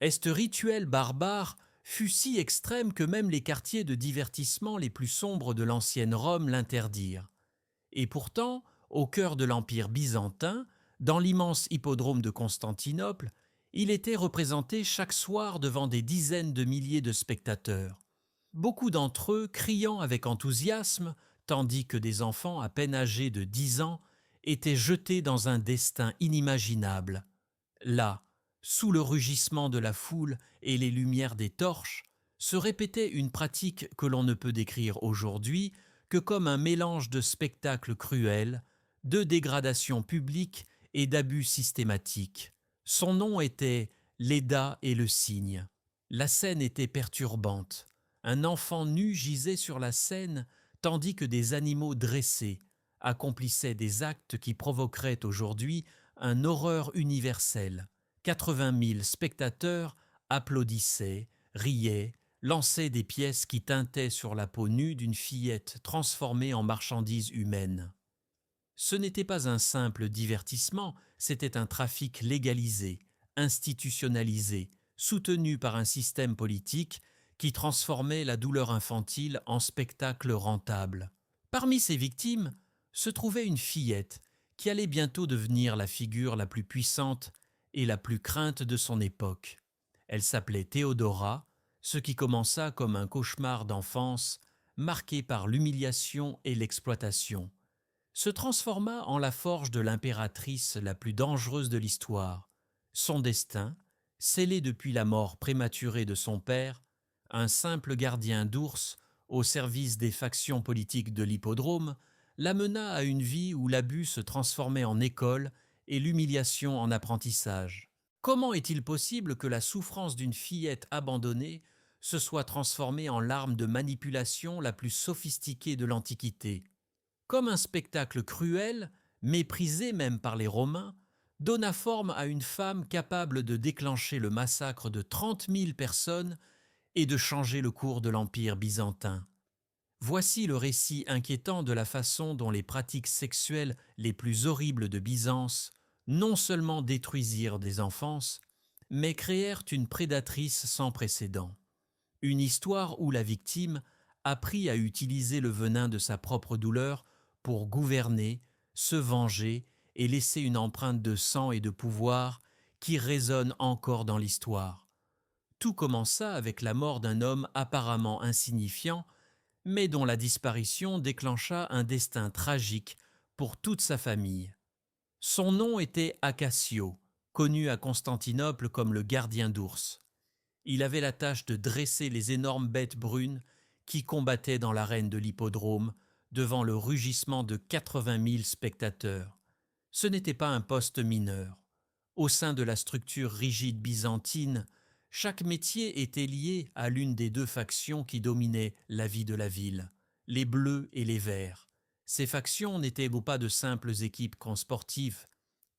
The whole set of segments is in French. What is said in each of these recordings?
Est ce rituel barbare fut si extrême que même les quartiers de divertissement les plus sombres de l'ancienne Rome l'interdirent. Et pourtant, au cœur de l'Empire byzantin, dans l'immense hippodrome de Constantinople, il était représenté chaque soir devant des dizaines de milliers de spectateurs. Beaucoup d'entre eux criant avec enthousiasme, tandis que des enfants à peine âgés de 10 ans étaient jetés dans un destin inimaginable. Là, sous le rugissement de la foule et les lumières des torches, se répétait une pratique que l'on ne peut décrire aujourd'hui que comme un mélange de spectacles cruels, de dégradations publiques et d'abus systématiques. Son nom était Léda et le cygne. La scène était perturbante. Un enfant nu gisait sur la scène tandis que des animaux dressés accomplissaient des actes qui provoqueraient aujourd'hui un horreur universelle. 80 000 spectateurs applaudissaient, riaient, lançaient des pièces qui tintaient sur la peau nue d'une fillette transformée en marchandise humaine. Ce n'était pas un simple divertissement, c'était un trafic légalisé, institutionnalisé, soutenu par un système politique qui transformait la douleur infantile en spectacle rentable. Parmi ses victimes se trouvait une fillette qui allait bientôt devenir la figure la plus puissante et la plus crainte de son époque. Elle s'appelait Théodora, ce qui commença comme un cauchemar d'enfance marqué par l'humiliation et l'exploitation, se transforma en la forge de l'impératrice la plus dangereuse de l'histoire. Son destin, scellé depuis la mort prématurée de son père, un simple gardien d'ours au service des factions politiques de l'hippodrome, l'amena à une vie où l'abus se transformait en école et l'humiliation en apprentissage. Comment est-il possible que la souffrance d'une fillette abandonnée se soit transformée en l'arme de manipulation la plus sophistiquée de l'Antiquité ? Comme un spectacle cruel, méprisé même par les Romains, donna forme à une femme capable de déclencher le massacre de 30 000 personnes et de changer le cours de l'Empire byzantin. Voici le récit inquiétant de la façon dont les pratiques sexuelles les plus horribles de Byzance non seulement détruisirent des enfances, mais créèrent une prédatrice sans précédent. Une histoire où la victime apprit à utiliser le venin de sa propre douleur pour gouverner, se venger et laisser une empreinte de sang et de pouvoir qui résonne encore dans l'histoire. Tout commença avec la mort d'un homme apparemment insignifiant, mais dont la disparition déclencha un destin tragique pour toute sa famille. Son nom était Acacio, connu à Constantinople comme le gardien d'ours. Il avait la tâche de dresser les énormes bêtes brunes qui combattaient dans l'arène de l'hippodrome devant le rugissement de 80 000 spectateurs. Ce n'était pas un poste mineur. Au sein de la structure rigide byzantine, chaque métier était lié à l'une des deux factions qui dominaient la vie de la ville, les bleus et les verts. Ces factions n'étaient pas de simples équipes sportives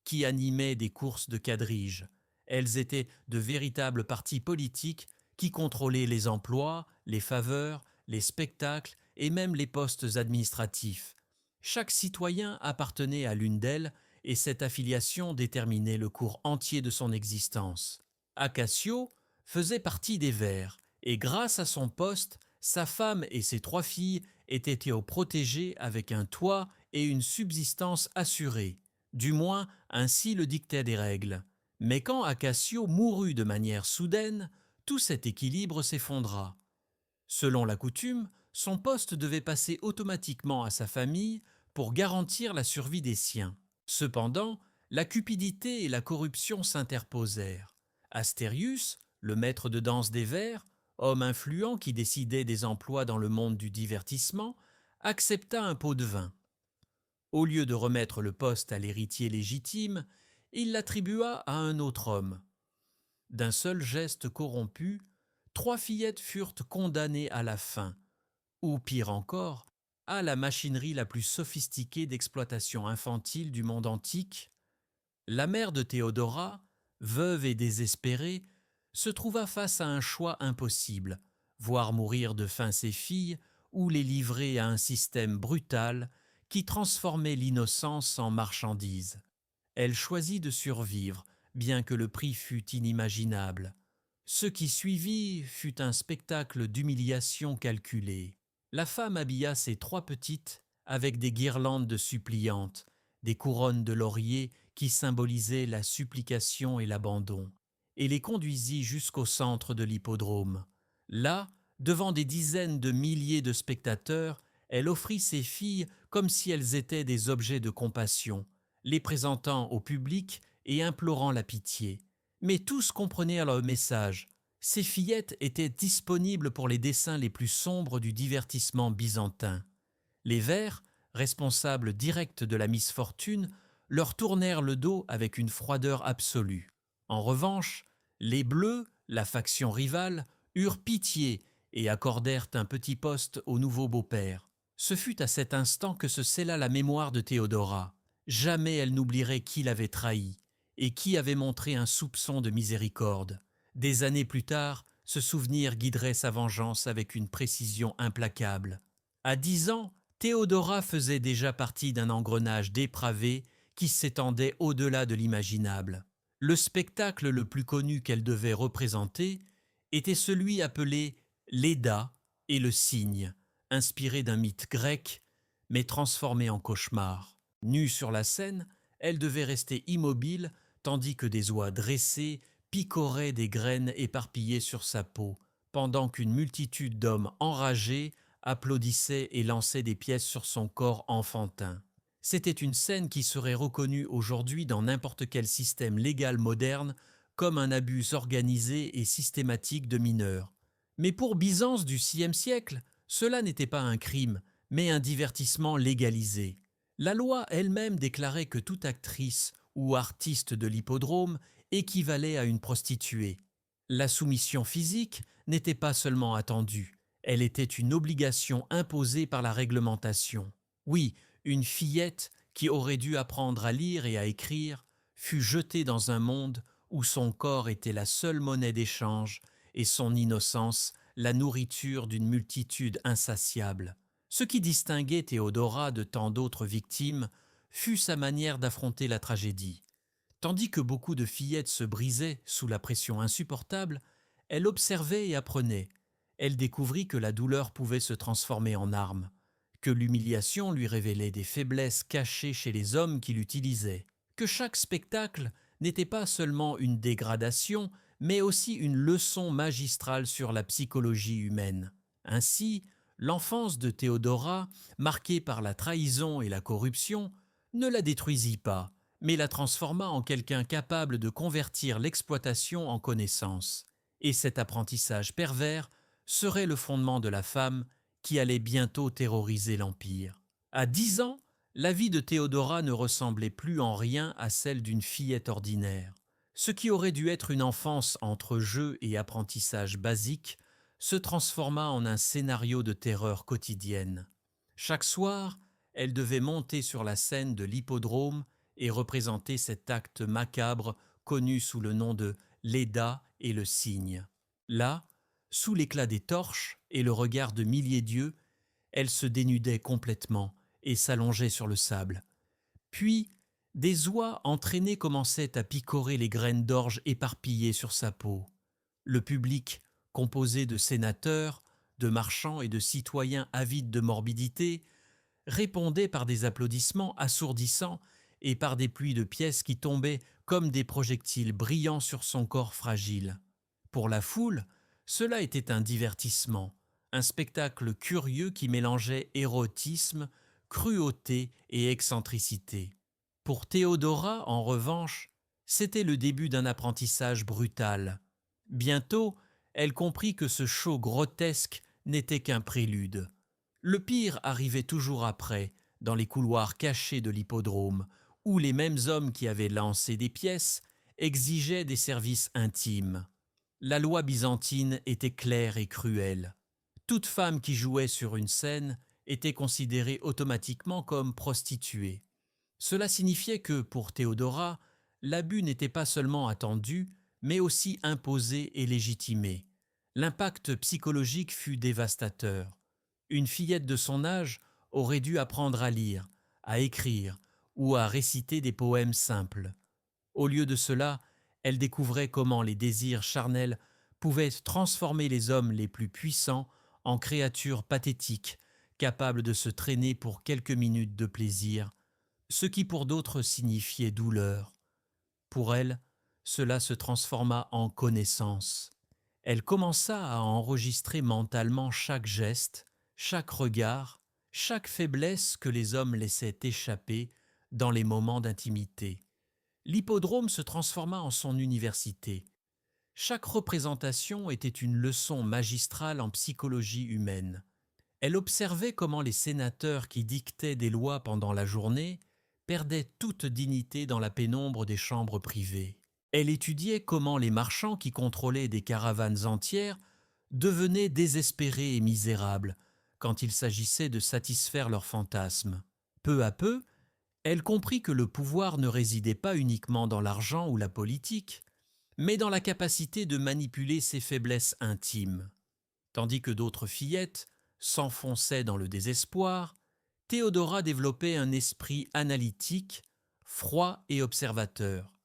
qui animaient des courses de quadriges. Elles étaient de véritables partis politiques qui contrôlaient les emplois, les faveurs, les spectacles et même les postes administratifs. Chaque citoyen appartenait à l'une d'elles et cette affiliation déterminait le cours entier de son existence. Acacio faisait partie des Verts et grâce à son poste, sa femme et ses 3 filles étaient protégées avec un toit et une subsistance assurée. Du moins, ainsi le dictaient des règles. Mais quand Acacio mourut de manière soudaine, tout cet équilibre s'effondra. Selon la coutume, son poste devait passer automatiquement à sa famille pour garantir la survie des siens. Cependant, la cupidité et la corruption s'interposèrent. Astérius, le maître de danse des Verts, homme influent qui décidait des emplois dans le monde du divertissement, accepta un pot de vin. Au lieu de remettre le poste à l'héritier légitime, il l'attribua à un autre homme. D'un seul geste corrompu, 3 fillettes furent condamnées à la faim, ou pire encore, à la machinerie la plus sophistiquée d'exploitation infantile du monde antique. La mère de Théodora, veuve et désespérée, se trouva face à un choix impossible, voir mourir de faim ses filles ou les livrer à un système brutal qui transformait l'innocence en marchandise. Elle choisit de survivre, bien que le prix fût inimaginable. Ce qui suivit fut un spectacle d'humiliation calculée. La femme habilla ses trois petites avec des guirlandes de suppliantes, des couronnes de laurier qui symbolisaient la supplication et l'abandon, et les conduisit jusqu'au centre de l'hippodrome. Là, devant des dizaines de milliers de spectateurs, elle offrit ses filles comme si elles étaient des objets de compassion, les présentant au public et implorant la pitié. Mais tous comprenaient le message. Ces fillettes étaient disponibles pour les desseins les plus sombres du divertissement byzantin. Les Verts, responsables directs de la misfortune, leur tournèrent le dos avec une froideur absolue. En revanche, les Bleus, la faction rivale, eurent pitié et accordèrent un petit poste au nouveau beau-père. Ce fut à cet instant que se scella la mémoire de Théodora. Jamais elle n'oublierait qui l'avait trahie et qui avait montré un soupçon de miséricorde. Des années plus tard, ce souvenir guiderait sa vengeance avec une précision implacable. À 10 ans, Théodora faisait déjà partie d'un engrenage dépravé qui s'étendait au-delà de l'imaginable. Le spectacle le plus connu qu'elle devait représenter était celui appelé l'Eda et le cygne, inspiré d'un mythe grec, mais transformé en cauchemar. Nue sur la scène, elle devait rester immobile tandis que des oies dressées picoraient des graines éparpillées sur sa peau, pendant qu'une multitude d'hommes enragés applaudissaient et lançaient des pièces sur son corps enfantin. C'était une scène qui serait reconnue aujourd'hui dans n'importe quel système légal moderne comme un abus organisé et systématique de mineurs. Mais pour Byzance du VIe siècle, cela n'était pas un crime, mais un divertissement légalisé. La loi elle-même déclarait que toute actrice ou artiste de l'hippodrome équivalait à une prostituée. La soumission physique n'était pas seulement attendue, elle était une obligation imposée par la réglementation. Oui, une fillette qui aurait dû apprendre à lire et à écrire fut jetée dans un monde où son corps était la seule monnaie d'échange et son innocence la nourriture d'une multitude insatiable. Ce qui distinguait Théodora de tant d'autres victimes fut sa manière d'affronter la tragédie. Tandis que beaucoup de fillettes se brisaient sous la pression insupportable, elle observait et apprenait. Elle découvrit que la douleur pouvait se transformer en arme, que l'humiliation lui révélait des faiblesses cachées chez les hommes qui l'utilisaient, que chaque spectacle n'était pas seulement une dégradation, mais aussi une leçon magistrale sur la psychologie humaine. Ainsi, l'enfance de Théodora, marquée par la trahison et la corruption, ne la détruisit pas, mais la transforma en quelqu'un capable de convertir l'exploitation en connaissance. Et cet apprentissage pervers serait le fondement de la femme qui allait bientôt terroriser l'Empire. À 10 ans, la vie de Théodora ne ressemblait plus en rien à celle d'une fillette ordinaire. Ce qui aurait dû être une enfance entre jeu et apprentissage basique se transforma en un scénario de terreur quotidienne. Chaque soir, elle devait monter sur la scène de l'hippodrome et représenter cet acte macabre connu sous le nom de l'Eda et le cygne. Là, sous l'éclat des torches et le regard de milliers d'yeux, elle se dénudait complètement et s'allongeait sur le sable. Puis, des oies entraînées commençaient à picorer les graines d'orge éparpillées sur sa peau. Le public, composé de sénateurs, de marchands et de citoyens avides de morbidité, répondait par des applaudissements assourdissants et par des pluies de pièces qui tombaient comme des projectiles brillants sur son corps fragile. Pour la foule, cela était un divertissement, un spectacle curieux qui mélangeait érotisme, cruauté et excentricité. Pour Théodora, en revanche, c'était le début d'un apprentissage brutal. Bientôt, elle comprit que ce show grotesque n'était qu'un prélude. Le pire arrivait toujours après, dans les couloirs cachés de l'hippodrome, où les mêmes hommes qui avaient lancé des pièces exigeaient des services intimes. La loi byzantine était claire et cruelle. Toute femme qui jouait sur une scène était considérée automatiquement comme prostituée. Cela signifiait que, pour Théodora, l'abus n'était pas seulement attendu, mais aussi imposé et légitimé. L'impact psychologique fut dévastateur. Une fillette de son âge aurait dû apprendre à lire, à écrire ou à réciter des poèmes simples. Au lieu de cela, elle découvrait comment les désirs charnels pouvait transformer les hommes les plus puissants en créatures pathétiques, capables de se traîner pour quelques minutes de plaisir, ce qui pour d'autres signifiait douleur. Pour elle, cela se transforma en connaissance. Elle commença à enregistrer mentalement chaque geste, chaque regard, chaque faiblesse que les hommes laissaient échapper dans les moments d'intimité. L'hippodrome se transforma en son université. Chaque représentation était une leçon magistrale en psychologie humaine. Elle observait comment les sénateurs qui dictaient des lois pendant la journée perdaient toute dignité dans la pénombre des chambres privées. Elle étudiait comment les marchands qui contrôlaient des caravanes entières devenaient désespérés et misérables quand il s'agissait de satisfaire leurs fantasmes. Peu à peu, elle comprit que le pouvoir ne résidait pas uniquement dans l'argent ou la politique, mais dans la capacité de manipuler ses faiblesses intimes. Tandis que d'autres fillettes s'enfonçaient dans le désespoir, Théodora développait un esprit analytique, froid et observateur.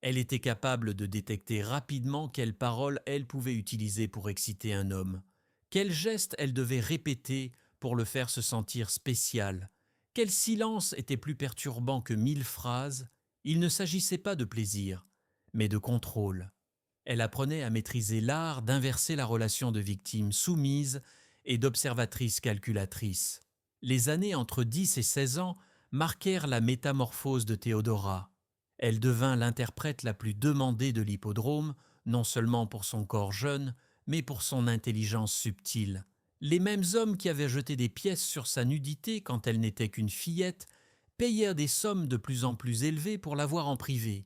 Elle était capable de détecter rapidement quelles paroles elle pouvait utiliser pour exciter un homme, quels gestes elle devait répéter pour le faire se sentir spécial, quel silence était plus perturbant que 1000 phrases. Il ne s'agissait pas de plaisir, mais de contrôle. Elle apprenait à maîtriser l'art d'inverser la relation de victime soumise et d'observatrice calculatrice. Les années entre 10 et 16 ans marquèrent la métamorphose de Théodora. Elle devint l'interprète la plus demandée de l'hippodrome, non seulement pour son corps jeune, mais pour son intelligence subtile. Les mêmes hommes qui avaient jeté des pièces sur sa nudité quand elle n'était qu'une fillette payèrent des sommes de plus en plus élevées pour la voir en privé.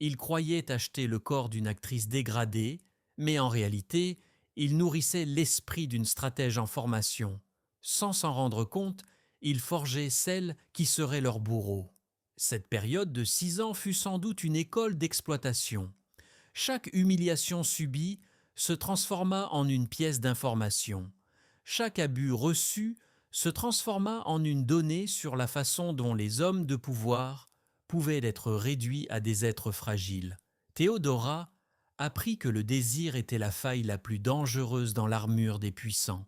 Ils croyaient acheter le corps d'une actrice dégradée, mais en réalité, ils nourrissaient l'esprit d'une stratège en formation. Sans s'en rendre compte, ils forgeaient celle qui serait leur bourreau. Cette période de 6 ans fut sans doute une école d'exploitation. Chaque humiliation subie se transforma en une pièce d'information. Chaque abus reçu se transforma en une donnée sur la façon dont les hommes de pouvoir pouvaient être réduits à des êtres fragiles. Théodora apprit que le désir était la faille la plus dangereuse dans l'armure des puissants,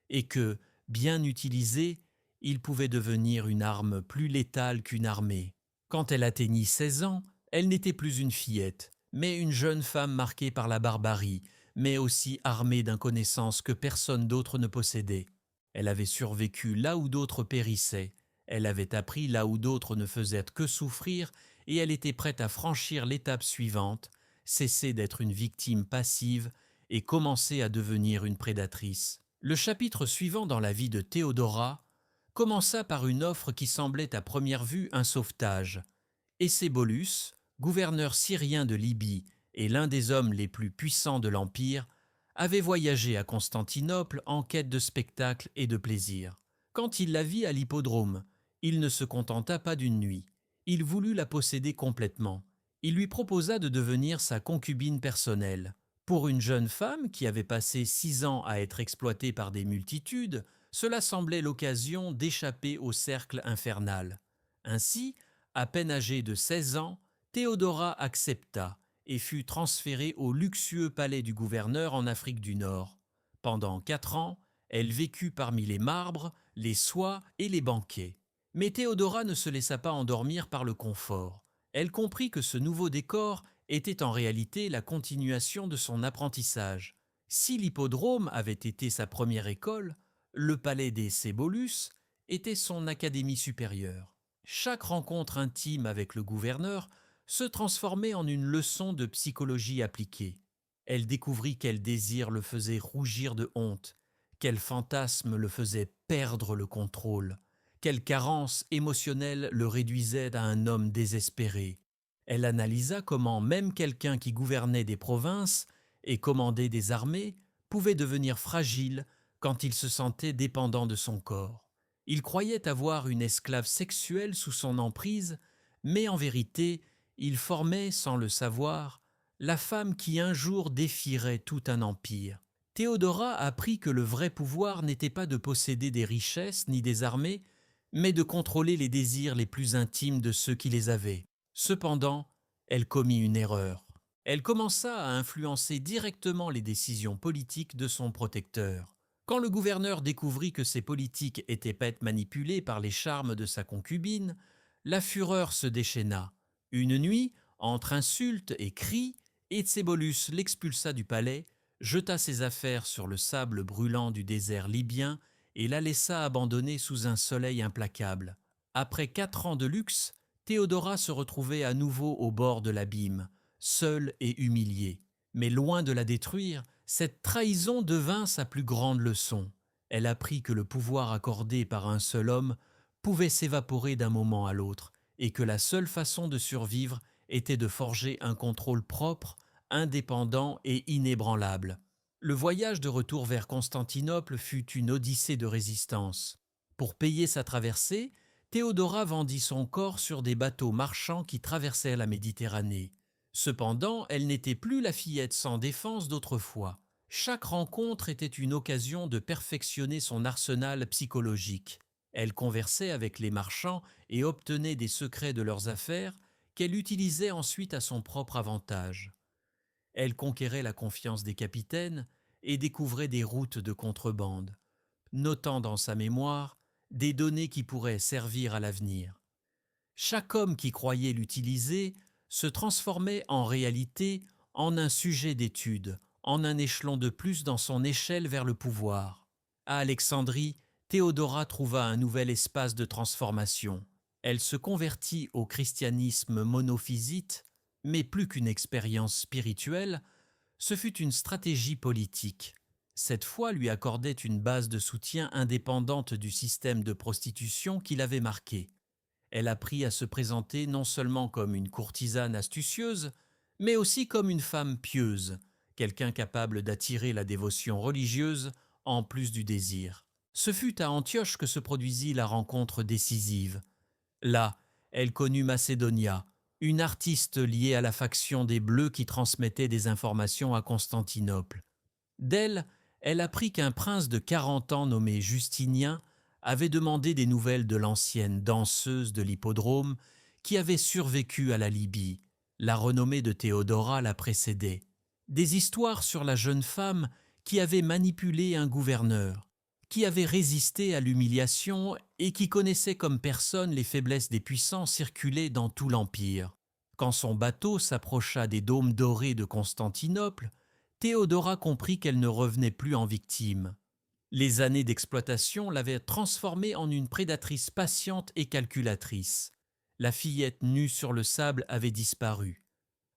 et que, bien utilisé, il pouvait devenir une arme plus létale qu'une armée. Quand elle atteignit 16 ans, elle n'était plus une fillette, mais une jeune femme marquée par la barbarie, mais aussi armée d'une connaissance que personne d'autre ne possédait. Elle avait survécu là où d'autres périssaient, elle avait appris là où d'autres ne faisaient que souffrir, et elle était prête à franchir l'étape suivante, cesser d'être une victime passive et commencer à devenir une prédatrice. Le chapitre suivant dans la vie de Théodora commença par une offre qui semblait à première vue un sauvetage. Écébolus, gouverneur syrien de Libye et l'un des hommes les plus puissants de l'Empire, avait voyagé à Constantinople en quête de spectacles et de plaisir. Quand il la vit à l'hippodrome, il ne se contenta pas d'une nuit. Il voulut la posséder complètement. Il lui proposa de devenir sa concubine personnelle. Pour une jeune femme qui avait passé 6 ans à être exploitée par des multitudes, cela semblait l'occasion d'échapper au cercle infernal. Ainsi, à peine âgée de 16 ans, Théodora accepta et fut transférée au luxueux palais du gouverneur en Afrique du Nord. Pendant 4 ans, elle vécut parmi les marbres, les soies et les banquets. Mais Théodora ne se laissa pas endormir par le confort. Elle comprit que ce nouveau décor était en réalité la continuation de son apprentissage. Si l'hippodrome avait été sa première école, le palais des Sébolus était son académie supérieure. Chaque rencontre intime avec le gouverneur se transformait en une leçon de psychologie appliquée. Elle découvrit quel désir le faisait rougir de honte, quel fantasme le faisait perdre le contrôle, quelle carence émotionnelle le réduisait à un homme désespéré. Elle analysa comment même quelqu'un qui gouvernait des provinces et commandait des armées pouvait devenir fragile quand il se sentait dépendant de son corps. Il croyait avoir une esclave sexuelle sous son emprise, mais en vérité, il formait, sans le savoir, la femme qui un jour défierait tout un empire. Théodora apprit que le vrai pouvoir n'était pas de posséder des richesses ni des armées, mais de contrôler les désirs les plus intimes de ceux qui les avaient. Cependant, elle commit une erreur. Elle commença à influencer directement les décisions politiques de son protecteur. Quand le gouverneur découvrit que ses politiques étaient bêtes manipulées par les charmes de sa concubine, la fureur se déchaîna. Une nuit, entre insultes et cris, Écébólus l'expulsa du palais, jeta ses affaires sur le sable brûlant du désert libyen et la laissa abandonnée sous un soleil implacable. Après 4 ans de luxe, Théodora se retrouvait à nouveau au bord de l'abîme, seule et humiliée. Mais loin de la détruire, cette trahison devint sa plus grande leçon. Elle apprit que le pouvoir accordé par un seul homme pouvait s'évaporer d'un moment à l'autre, et que la seule façon de survivre était de forger un contrôle propre, indépendant et inébranlable. Le voyage de retour vers Constantinople fut une odyssée de résistance. Pour payer sa traversée, Théodora vendit son corps sur des bateaux marchands qui traversèrent la Méditerranée. Cependant, elle n'était plus la fillette sans défense d'autrefois. Chaque rencontre était une occasion de perfectionner son arsenal psychologique. Elle conversait avec les marchands et obtenait des secrets de leurs affaires qu'elle utilisait ensuite à son propre avantage. Elle conquérait la confiance des capitaines et découvrait des routes de contrebande, notant dans sa mémoire des données qui pourraient servir à l'avenir. Chaque homme qui croyait l'utiliser se transformait en réalité en un sujet d'étude, en un échelon de plus dans son échelle vers le pouvoir. À Alexandrie, Théodora trouva un nouvel espace de transformation. Elle se convertit au christianisme monophysite, mais plus qu'une expérience spirituelle, ce fut une stratégie politique. Cette foi lui accordait une base de soutien indépendante du système de prostitution qui l'avait marquée. Elle apprit à se présenter non seulement comme une courtisane astucieuse, mais aussi comme une femme pieuse, quelqu'un capable d'attirer la dévotion religieuse en plus du désir. Ce fut à Antioche que se produisit la rencontre décisive. Là, elle connut Macédonia, une artiste liée à la faction des Bleus qui transmettait des informations à Constantinople. D'elle, elle apprit qu'un prince de 40 ans nommé Justinien avait demandé des nouvelles de l'ancienne danseuse de l'hippodrome qui avait survécu à la Libye. La renommée de Théodora la précédait. Des histoires sur la jeune femme qui avait manipulé un gouverneur, qui avait résisté à l'humiliation et qui connaissait comme personne les faiblesses des puissants circulaient dans tout l'Empire. Quand son bateau s'approcha des dômes dorés de Constantinople, Théodora comprit qu'elle ne revenait plus en victime. Les années d'exploitation l'avaient transformée en une prédatrice patiente et calculatrice. La fillette nue sur le sable avait disparu.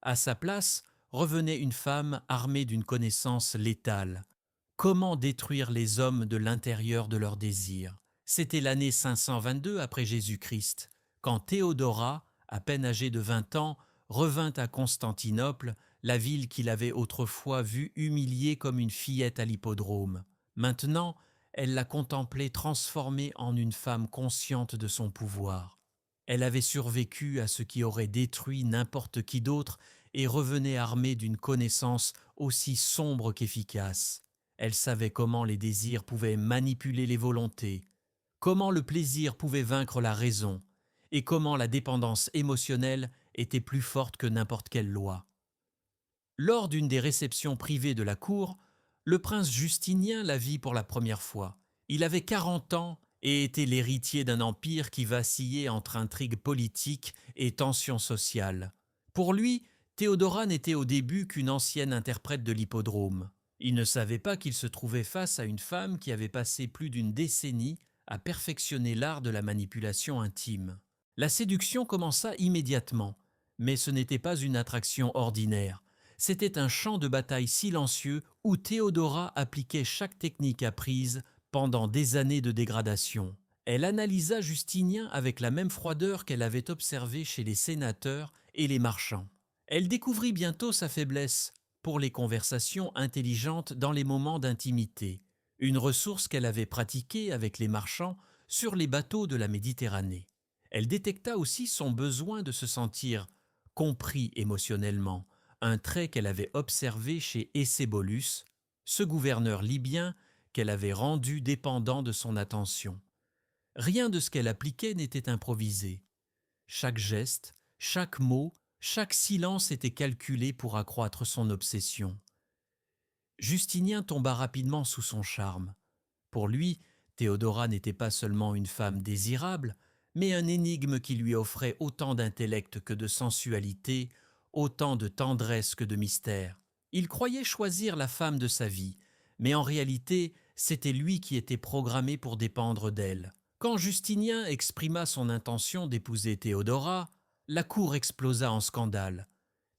À sa place revenait une femme armée d'une connaissance létale. Comment détruire les hommes de l'intérieur de leurs désirs? C'était l'année 522 après Jésus-Christ, quand Théodora, à peine âgée de 20 ans, revint à Constantinople, la ville qu'il avait autrefois vue humiliée comme une fillette à l'hippodrome. Maintenant, elle la contemplait transformée en une femme consciente de son pouvoir. Elle avait survécu à ce qui aurait détruit n'importe qui d'autre et revenait armée d'une connaissance aussi sombre qu'efficace. Elle savait comment les désirs pouvaient manipuler les volontés, comment le plaisir pouvait vaincre la raison, et comment la dépendance émotionnelle était plus forte que n'importe quelle loi. Lors d'une des réceptions privées de la cour, le prince Justinien la vit pour la première fois. Il avait 40 ans et était l'héritier d'un empire qui vacillait entre intrigues politiques et tensions sociales. Pour lui, Théodora n'était au début qu'une ancienne interprète de l'hippodrome. Il ne savait pas qu'il se trouvait face à une femme qui avait passé plus d'une décennie à perfectionner l'art de la manipulation intime. La séduction commença immédiatement, mais ce n'était pas une attraction ordinaire. C'était un champ de bataille silencieux où Théodora appliquait chaque technique apprise pendant des années de dégradation. Elle analysa Justinien avec la même froideur qu'elle avait observée chez les sénateurs et les marchands. Elle découvrit bientôt sa faiblesse pour les conversations intelligentes dans les moments d'intimité, une ressource qu'elle avait pratiquée avec les marchands sur les bateaux de la Méditerranée. Elle détecta aussi son besoin de se sentir compris émotionnellement, un trait qu'elle avait observé chez Écébólus, ce gouverneur libyen qu'elle avait rendu dépendant de son attention. Rien de ce qu'elle appliquait n'était improvisé. Chaque geste, chaque mot Chaque silence était calculé pour accroître son obsession. Justinien tomba rapidement sous son charme. Pour lui, Théodora n'était pas seulement une femme désirable, mais un énigme qui lui offrait autant d'intellect que de sensualité, autant de tendresse que de mystère. Il croyait choisir la femme de sa vie, mais en réalité, c'était lui qui était programmé pour dépendre d'elle. Quand Justinien exprima son intention d'épouser Théodora, la cour explosa en scandale.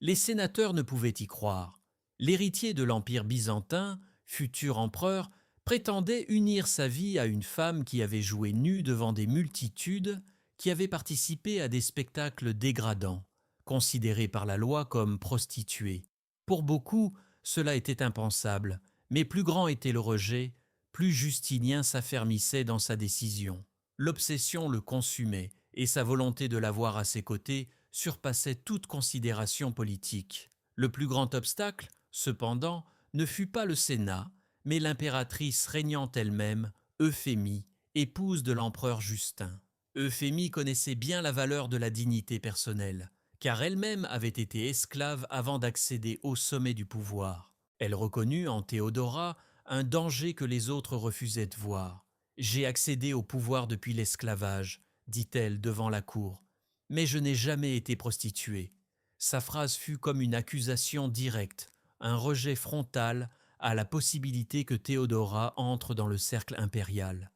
Les sénateurs ne pouvaient y croire. L'héritier de l'Empire byzantin, futur empereur, prétendait unir sa vie à une femme qui avait joué nue devant des multitudes, qui avait participé à des spectacles dégradants, considérés par la loi comme prostituées. Pour beaucoup, cela était impensable, mais plus grand était le rejet, plus Justinien s'affermissait dans sa décision. L'obsession le consumait, et sa volonté de l'avoir à ses côtés surpassait toute considération politique. Le plus grand obstacle, cependant, ne fut pas le Sénat, mais l'impératrice régnante elle-même, Euphémie, épouse de l'empereur Justin. Euphémie connaissait bien la valeur de la dignité personnelle, car elle-même avait été esclave avant d'accéder au sommet du pouvoir. Elle reconnut en Théodora un danger que les autres refusaient de voir. « J'ai accédé au pouvoir depuis l'esclavage », dit-elle devant la cour, « mais je n'ai jamais été prostituée. » Sa phrase fut comme une accusation directe, un rejet frontal à la possibilité que Théodora entre dans le cercle impérial.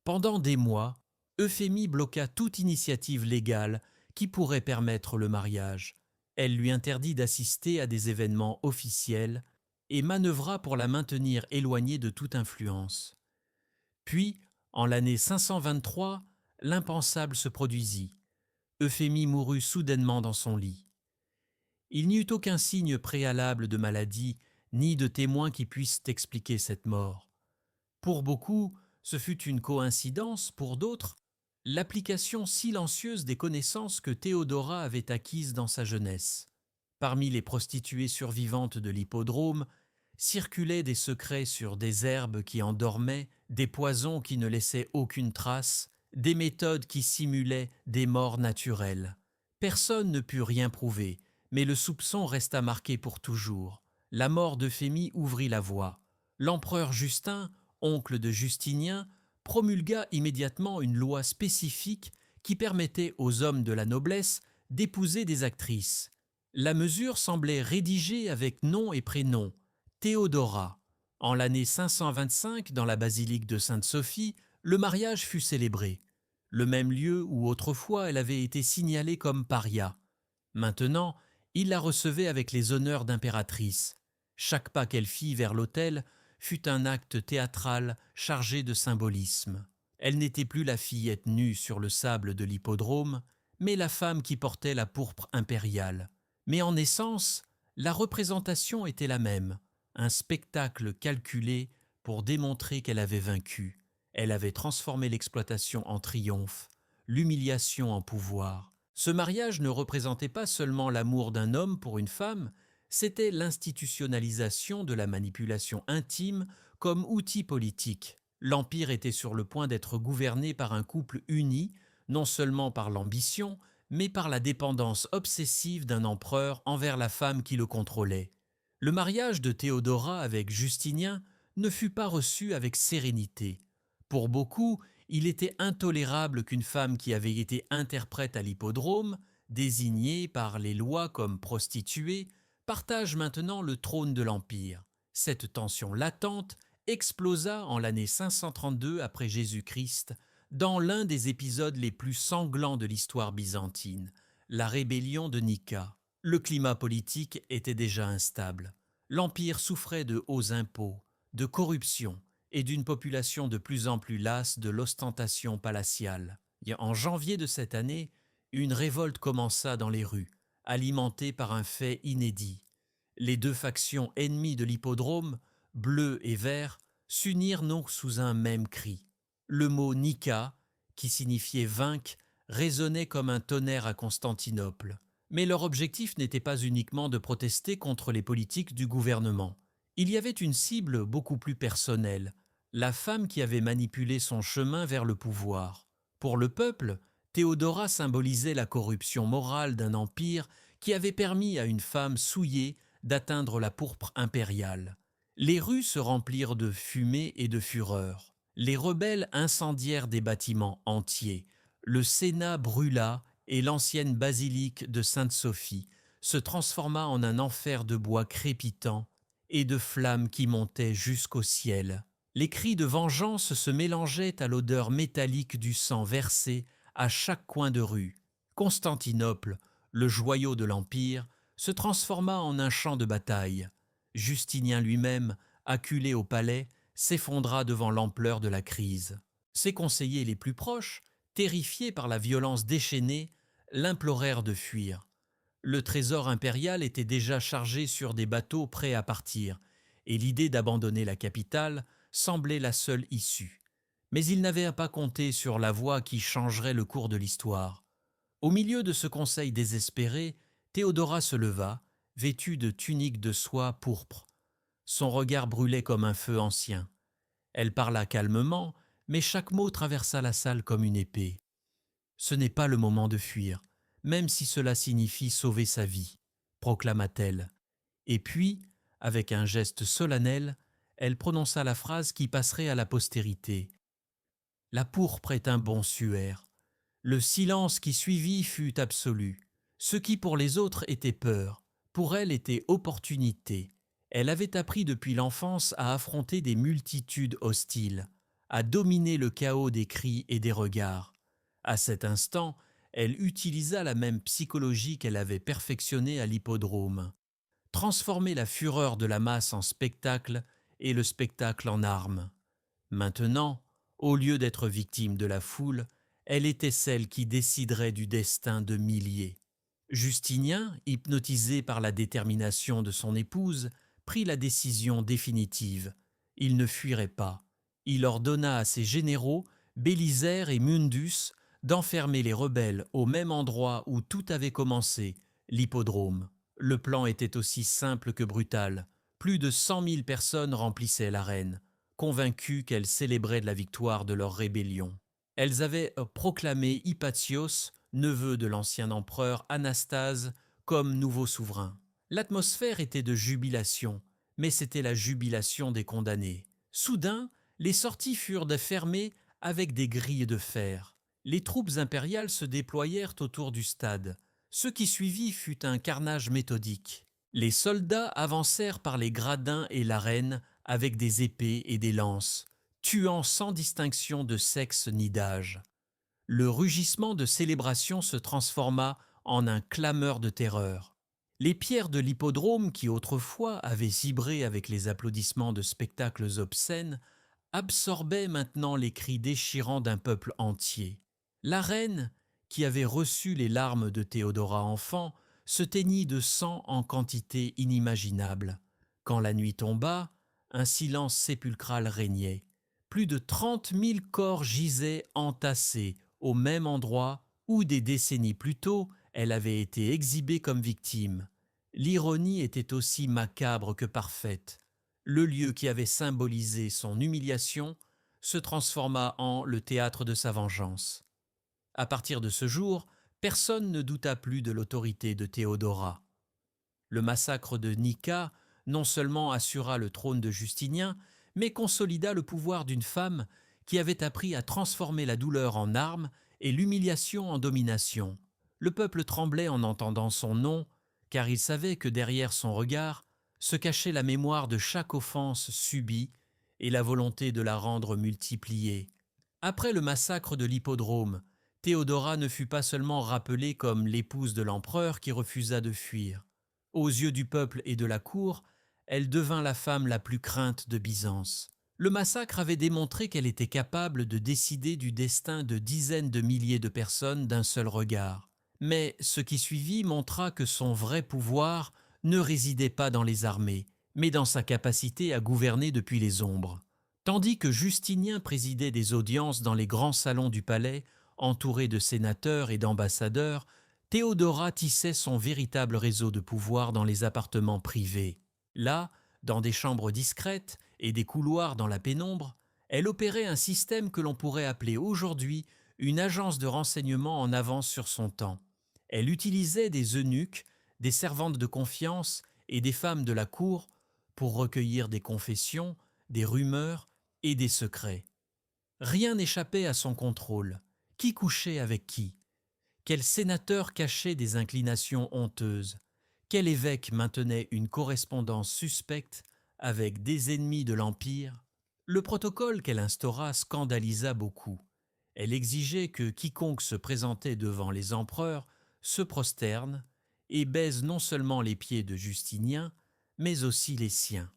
Pendant des mois, Euphémie bloqua toute initiative légale qui pourrait permettre le mariage. Elle lui interdit d'assister à des événements officiels et manœuvra pour la maintenir éloignée de toute influence. Puis, en l'année 523, l'impensable se produisit. Euphémie mourut soudainement dans son lit. Il n'y eut aucun signe préalable de maladie, ni de témoins qui puissent expliquer cette mort. Pour beaucoup, ce fut une coïncidence, pour d'autres, l'application silencieuse des connaissances que Théodora avait acquises dans sa jeunesse. Parmi les prostituées survivantes de l'hippodrome, circulaient des secrets sur des herbes qui endormaient, des poisons qui ne laissaient aucune trace, des méthodes qui simulaient des morts naturelles. Personne ne put rien prouver, mais le soupçon resta marqué pour toujours. La mort d'Euphémie ouvrit la voie. L'empereur Justin, oncle de Justinien, promulgua immédiatement une loi spécifique qui permettait aux hommes de la noblesse d'épouser des actrices. La mesure semblait rédigée avec nom et prénom, Théodora. En l'année 525, dans la basilique de Sainte-Sophie, le mariage fut célébré. Le même lieu où autrefois elle avait été signalée comme paria. Maintenant, il la recevait avec les honneurs d'impératrice. Chaque pas qu'elle fit vers l'autel fut un acte théâtral chargé de symbolisme. Elle n'était plus la fillette nue sur le sable de l'hippodrome, mais la femme qui portait la pourpre impériale. Mais en essence, la représentation était la même, un spectacle calculé pour démontrer qu'elle avait vaincu. Elle avait transformé l'exploitation en triomphe, l'humiliation en pouvoir. Ce mariage ne représentait pas seulement l'amour d'un homme pour une femme, c'était l'institutionnalisation de la manipulation intime comme outil politique. L'Empire était sur le point d'être gouverné par un couple uni, non seulement par l'ambition, mais par la dépendance obsessive d'un empereur envers la femme qui le contrôlait. Le mariage de Théodora avec Justinien ne fut pas reçu avec sérénité. Pour beaucoup, il était intolérable qu'une femme qui avait été interprète à l'hippodrome, désignée par les lois comme prostituée, partage maintenant le trône de l'Empire. Cette tension latente explosa en l'année 532 après Jésus-Christ dans l'un des épisodes les plus sanglants de l'histoire byzantine, la rébellion de Nika. Le climat politique était déjà instable. L'Empire souffrait de hauts impôts, de corruption et d'une population de plus en plus lasse de l'ostentation palatiale. En janvier de cette année, une révolte commença dans les rues, alimentée par un fait inédit. Les deux factions ennemies de l'hippodrome, bleu et vert, s'unirent donc sous un même cri. Le mot Nika, qui signifiait vaincre, résonnait comme un tonnerre à Constantinople. Mais leur objectif n'était pas uniquement de protester contre les politiques du gouvernement. Il y avait une cible beaucoup plus personnelle, la femme qui avait manipulé son chemin vers le pouvoir. Pour le peuple, Théodora symbolisait la corruption morale d'un empire qui avait permis à une femme souillée d'atteindre la pourpre impériale. Les rues se remplirent de fumée et de fureur. Les rebelles incendièrent des bâtiments entiers. Le Sénat brûla et l'ancienne basilique de Sainte-Sophie se transforma en un enfer de bois crépitant et de flammes qui montaient jusqu'au ciel. Les cris de vengeance se mélangeaient à l'odeur métallique du sang versé à chaque coin de rue. Constantinople, le joyau de l'Empire, se transforma en un champ de bataille. Justinien lui-même, acculé au palais, s'effondra devant l'ampleur de la crise. Ses conseillers les plus proches, terrifiés par la violence déchaînée, l'implorèrent de fuir. Le trésor impérial était déjà chargé sur des bateaux prêts à partir, et l'idée d'abandonner la capitale semblait la seule issue. Mais il n'avait pas compté sur la voie qui changerait le cours de l'histoire. Au milieu de ce conseil désespéré, Théodora se leva, vêtue de tunique de soie pourpre. Son regard brûlait comme un feu ancien. Elle parla calmement, mais chaque mot traversa la salle comme une épée. « Ce n'est pas le moment de fuir, même si cela signifie sauver sa vie, » proclama-t-elle. Et puis, avec un geste solennel, elle prononça la phrase qui passerait à la postérité. « La pourpre est un bon suaire. » Le silence qui suivit fut absolu. Ce qui pour les autres était peur, pour elle était opportunité. Elle avait appris depuis l'enfance à affronter des multitudes hostiles, à dominer le chaos des cris et des regards. À cet instant, elle utilisa la même psychologie qu'elle avait perfectionnée à l'hippodrome. Transformer la fureur de la masse en spectacle et le spectacle en arme. Maintenant, au lieu d'être victime de la foule, elle était celle qui déciderait du destin de milliers. Justinien, hypnotisé par la détermination de son épouse, prit la décision définitive. Il ne fuirait pas. Il ordonna à ses généraux, Bélisère et Mundus, d'enfermer les rebelles au même endroit où tout avait commencé, l'hippodrome. Le plan était aussi simple que brutal. Plus de 100 000 personnes remplissaient l'arène, convaincues qu'elles célébraient la victoire de leur rébellion. Elles avaient proclamé Hypatios, neveu de l'ancien empereur Anastase, comme nouveau souverain. L'atmosphère était de jubilation, mais c'était la jubilation des condamnés. Soudain, les sorties furent fermées avec des grilles de fer. Les troupes impériales se déployèrent autour du stade. Ce qui suivit fut un carnage méthodique. Les soldats avancèrent par les gradins et l'arène avec des épées et des lances, tuant sans distinction de sexe ni d'âge. Le rugissement de célébration se transforma en un clameur de terreur. Les pierres de l'hippodrome, qui autrefois avaient vibré avec les applaudissements de spectacles obscènes, absorbaient maintenant les cris déchirants d'un peuple entier. La reine, qui avait reçu les larmes de Théodora enfant, se teignit de sang en quantité inimaginable. Quand la nuit tomba, un silence sépulcral régnait. Plus de 30 000 corps gisaient entassés au même endroit où des décennies plus tôt, elle avait été exhibée comme victime. L'ironie était aussi macabre que parfaite. Le lieu qui avait symbolisé son humiliation se transforma en le théâtre de sa vengeance. À partir de ce jour, personne ne douta plus de l'autorité de Théodora. Le massacre de Nika non seulement assura le trône de Justinien, mais consolida le pouvoir d'une femme qui avait appris à transformer la douleur en arme et l'humiliation en domination. Le peuple tremblait en entendant son nom, car il savait que derrière son regard se cachait la mémoire de chaque offense subie et la volonté de la rendre multipliée. Après le massacre de l'hippodrome, Théodora ne fut pas seulement rappelée comme l'épouse de l'empereur qui refusa de fuir. Aux yeux du peuple et de la cour, elle devint la femme la plus crainte de Byzance. Le massacre avait démontré qu'elle était capable de décider du destin de dizaines de milliers de personnes d'un seul regard. Mais ce qui suivit montra que son vrai pouvoir ne résidait pas dans les armées, mais dans sa capacité à gouverner depuis les ombres. Tandis que Justinien présidait des audiences dans les grands salons du palais, entouré de sénateurs et d'ambassadeurs, Théodora tissait son véritable réseau de pouvoir dans les appartements privés. Là, dans des chambres discrètes et des couloirs dans la pénombre, elle opérait un système que l'on pourrait appeler aujourd'hui une agence de renseignement en avance sur son temps. Elle utilisait des eunuques, des servantes de confiance et des femmes de la cour pour recueillir des confessions, des rumeurs et des secrets. Rien n'échappait à son contrôle. Qui couchait avec qui? Quel sénateur cachait des inclinations honteuses? Quel évêque maintenait une correspondance suspecte avec des ennemis de l'Empire? Le protocole qu'elle instaura scandalisa beaucoup. Elle exigeait que quiconque se présentait devant les empereurs se prosterne et baise non seulement les pieds de Justinien, mais aussi les siens.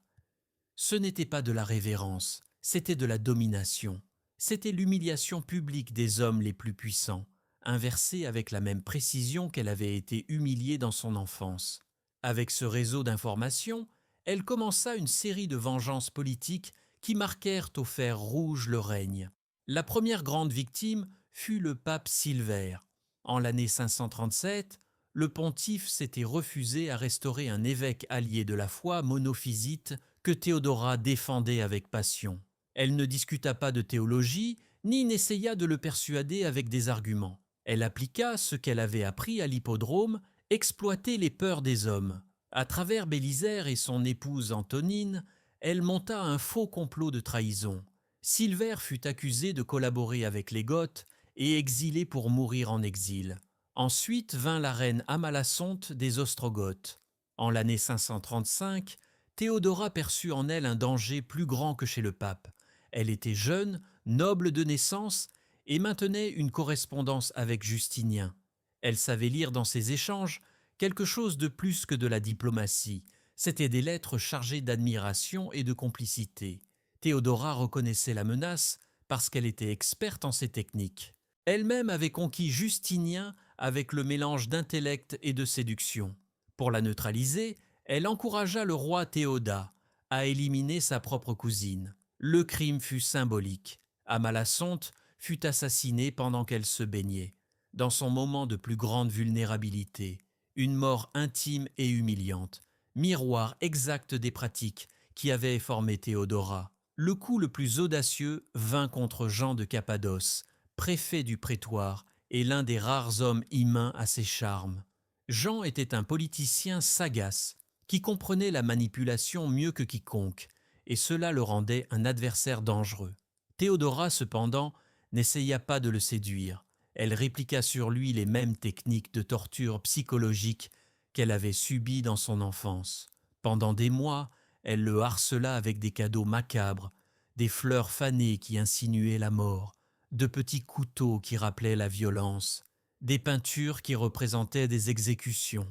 Ce n'était pas de la révérence, c'était de la domination. C'était l'humiliation publique des hommes les plus puissants, inversée avec la même précision qu'elle avait été humiliée dans son enfance. Avec ce réseau d'informations, elle commença une série de vengeances politiques qui marquèrent au fer rouge le règne. La première grande victime fut le pape Silvère. En l'année 537, le pontife s'était refusé à restaurer un évêque allié de la foi monophysite que Théodora défendait avec passion. Elle ne discuta pas de théologie, ni n'essaya de le persuader avec des arguments. Elle appliqua ce qu'elle avait appris à l'hippodrome, exploiter les peurs des hommes. À travers Bélisère et son épouse Antonine, elle monta un faux complot de trahison. Silvère fut accusé de collaborer avec les Goths et exilé pour mourir en exil. Ensuite vint la reine Amalasunthe des Ostrogoths. En l'année 535, Théodora perçut en elle un danger plus grand que chez le pape. Elle était jeune, noble de naissance et maintenait une correspondance avec Justinien. Elle savait lire dans ses échanges quelque chose de plus que de la diplomatie. C'étaient des lettres chargées d'admiration et de complicité. Théodora reconnaissait la menace parce qu'elle était experte en ces techniques. Elle-même avait conquis Justinien avec le mélange d'intellect et de séduction. Pour la neutraliser, elle encouragea le roi Théoda à éliminer sa propre cousine. Le crime fut symbolique. Amalasunthe fut assassinée pendant qu'elle se baignait, dans son moment de plus grande vulnérabilité, une mort intime et humiliante, miroir exact des pratiques qui avaient formé Théodora. Le coup le plus audacieux vint contre Jean de Cappadoce, préfet du prétoire et l'un des rares hommes humains à ses charmes. Jean était un politicien sagace, qui comprenait la manipulation mieux que quiconque, et cela le rendait un adversaire dangereux. Théodora, cependant, n'essaya pas de le séduire. Elle répliqua sur lui les mêmes techniques de torture psychologique qu'elle avait subies dans son enfance. Pendant des mois, elle le harcela avec des cadeaux macabres, des fleurs fanées qui insinuaient la mort, de petits couteaux qui rappelaient la violence, des peintures qui représentaient des exécutions.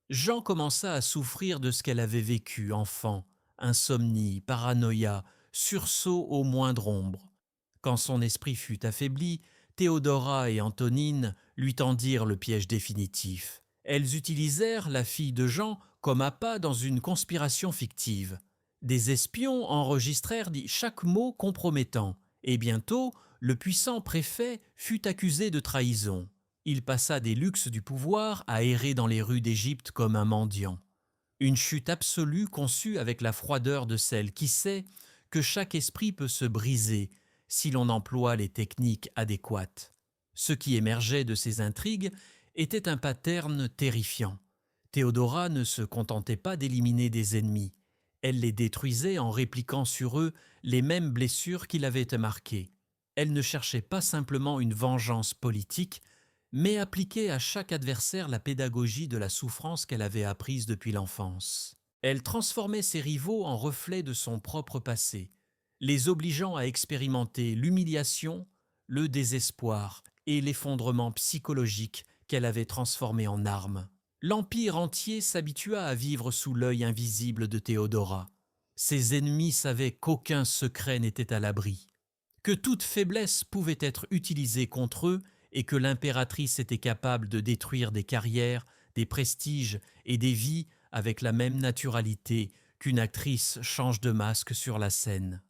Jean commença à souffrir de ce qu'elle avait vécu enfant, insomnie, paranoïa, sursaut au moindre ombre. Quand son esprit fut affaibli, Théodora et Antonine lui tendirent le piège définitif. Elles utilisèrent la fille de Jean comme appât dans une conspiration fictive. Des espions enregistrèrent chaque mot compromettant, et bientôt le puissant préfet fut accusé de trahison. Il passa des luxes du pouvoir à errer dans les rues d'Égypte comme un mendiant. Une chute absolue conçue avec la froideur de celle qui sait que chaque esprit peut se briser si l'on emploie les techniques adéquates. Ce qui émergeait de ces intrigues était un pattern terrifiant. Théodora ne se contentait pas d'éliminer des ennemis. Elle les détruisait en répliquant sur eux les mêmes blessures qui l'avaient marquée. Elle ne cherchait pas simplement une vengeance politique, mais appliquait à chaque adversaire la pédagogie de la souffrance qu'elle avait apprise depuis l'enfance. Elle transformait ses rivaux en reflets de son propre passé, les obligeant à expérimenter l'humiliation, le désespoir et l'effondrement psychologique qu'elle avait transformé en armes. L'Empire entier s'habitua à vivre sous l'œil invisible de Théodora. Ses ennemis savaient qu'aucun secret n'était à l'abri, que toute faiblesse pouvait être utilisée contre eux et que l'impératrice était capable de détruire des carrières, des prestiges et des vies avec la même naturalité qu'une actrice change de masque sur la scène.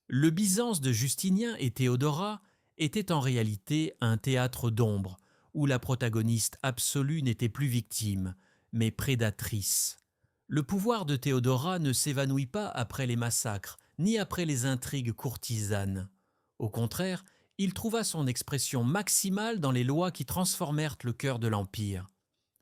Le Byzance de Justinien et Théodora était en réalité un théâtre d'ombre, où la protagoniste absolue n'était plus victime, mais prédatrice. Le pouvoir de Théodora ne s'évanouit pas après les massacres, ni après les intrigues courtisanes. Au contraire, il trouva son expression maximale dans les lois qui transformèrent le cœur de l'Empire.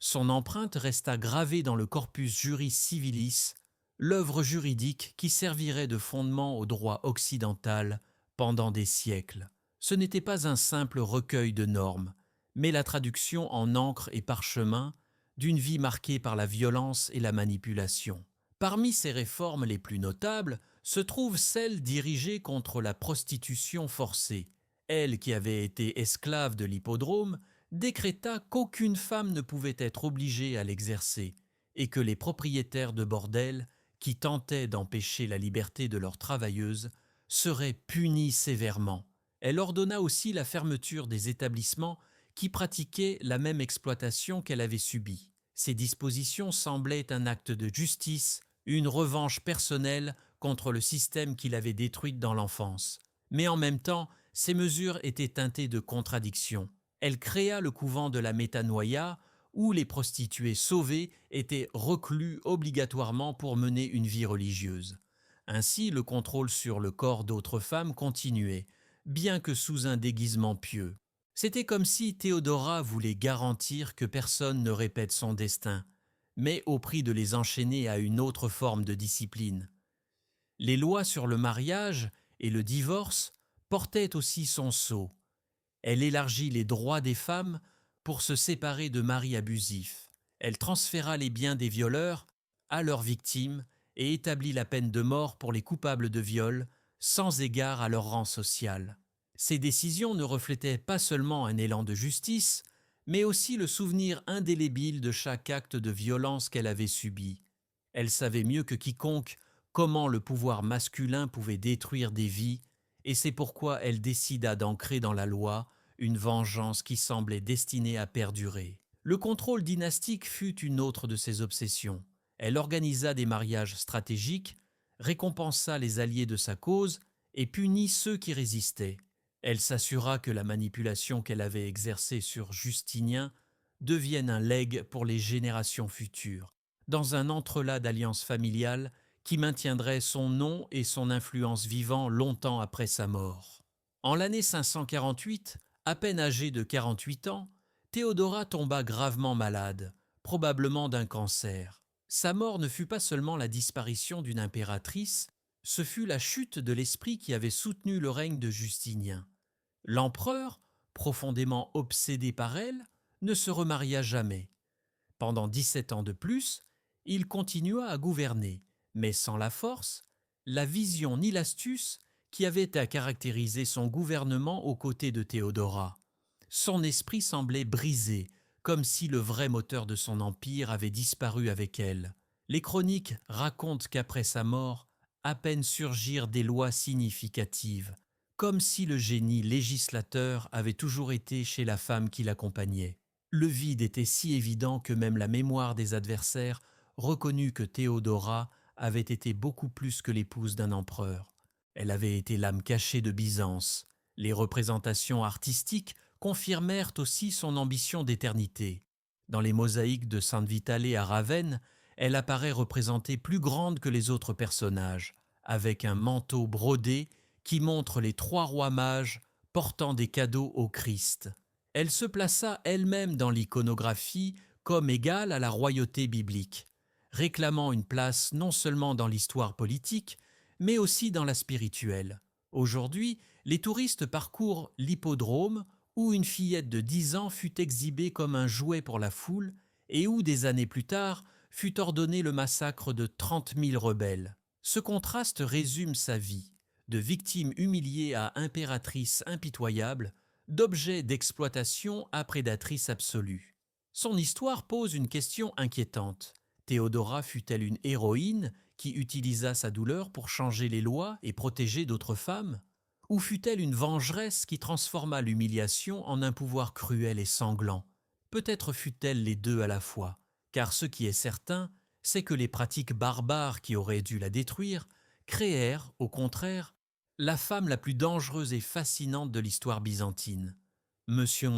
Son empreinte resta gravée dans le Corpus Juris Civilis, l'œuvre juridique qui servirait de fondement au droit occidental pendant des siècles. Ce n'était pas un simple recueil de normes, mais la traduction en encre et parchemin d'une vie marquée par la violence et la manipulation. Parmi ces réformes les plus notables se trouve celle dirigée contre la prostitution forcée. Elle, qui avait été esclave de l'hippodrome, décréta qu'aucune femme ne pouvait être obligée à l'exercer et que les propriétaires de bordels qui tentaient d'empêcher la liberté de leurs travailleuses seraient punis sévèrement. Elle ordonna aussi la fermeture des établissements qui pratiquaient la même exploitation qu'elle avait subie. Ces dispositions semblaient un acte de justice, une revanche personnelle contre le système qui l'avait détruite dans l'enfance. Mais en même temps, ces mesures étaient teintées de contradictions. Elle créa le couvent de la Métanoïa, où les prostituées sauvées étaient reclues obligatoirement pour mener une vie religieuse. Ainsi, le contrôle sur le corps d'autres femmes continuait, bien que sous un déguisement pieux. C'était comme si Théodora voulait garantir que personne ne répète son destin, mais au prix de les enchaîner à une autre forme de discipline. Les lois sur le mariage et le divorce portaient aussi son sceau. Elle élargit les droits des femmes pour se séparer de maris abusifs. Elle transféra les biens des violeurs à leurs victimes et établit la peine de mort pour les coupables de viol, sans égard à leur rang social. Ces décisions ne reflétaient pas seulement un élan de justice, mais aussi le souvenir indélébile de chaque acte de violence qu'elle avait subi. Elle savait mieux que quiconque comment le pouvoir masculin pouvait détruire des vies, et c'est pourquoi elle décida d'ancrer dans la loi une vengeance qui semblait destinée à perdurer. Le contrôle dynastique fut une autre de ses obsessions. Elle organisa des mariages stratégiques, récompensa les alliés de sa cause et punit ceux qui résistaient. Elle s'assura que la manipulation qu'elle avait exercée sur Justinien devienne un legs pour les générations futures, dans un entrelac d'alliances familiales qui maintiendrait son nom et son influence vivant longtemps après sa mort. En l'année 548, à peine âgée de 48 ans, Théodora tomba gravement malade, probablement d'un cancer. Sa mort ne fut pas seulement la disparition d'une impératrice, ce fut la chute de l'esprit qui avait soutenu le règne de Justinien. L'empereur, profondément obsédé par elle, ne se remaria jamais. Pendant 17 ans de plus, il continua à gouverner, mais sans la force, la vision ni l'astuce qui avaient à caractériser son gouvernement aux côtés de Théodora. Son esprit semblait brisé, comme si le vrai moteur de son empire avait disparu avec elle. Les chroniques racontent qu'après sa mort, à peine surgirent des lois significatives, comme si le génie législateur avait toujours été chez la femme qui l'accompagnait. Le vide était si évident que même la mémoire des adversaires reconnut que Théodora avait été beaucoup plus que l'épouse d'un empereur. Elle avait été l'âme cachée de Byzance. Les représentations artistiques confirmèrent aussi son ambition d'éternité. Dans les mosaïques de Sainte Vitale à Ravenne, elle apparaît représentée plus grande que les autres personnages, avec un manteau brodé qui montre les 3 rois mages portant des cadeaux au Christ. Elle se plaça elle-même dans l'iconographie comme égale à la royauté biblique, réclamant une place non seulement dans l'histoire politique, mais aussi dans la spirituelle. Aujourd'hui, les touristes parcourent l'hippodrome où une fillette de 10 ans fut exhibée comme un jouet pour la foule et où, des années plus tard, fut ordonné le massacre de 30 000 rebelles. Ce contraste résume sa vie, de victime humiliée à impératrice impitoyable, d'objet d'exploitation à prédatrice absolue. Son histoire pose une question inquiétante. Théodora fut-elle une héroïne qui utilisa sa douleur pour changer les lois et protéger d'autres femmes? Ou fut-elle une vengeresse qui transforma l'humiliation en un pouvoir cruel et sanglant? Peut-être fut-elle les deux à la fois, car ce qui est certain, c'est que les pratiques barbares qui auraient dû la détruire créèrent, au contraire, la femme la plus dangereuse et fascinante de l'histoire byzantine. Monsieur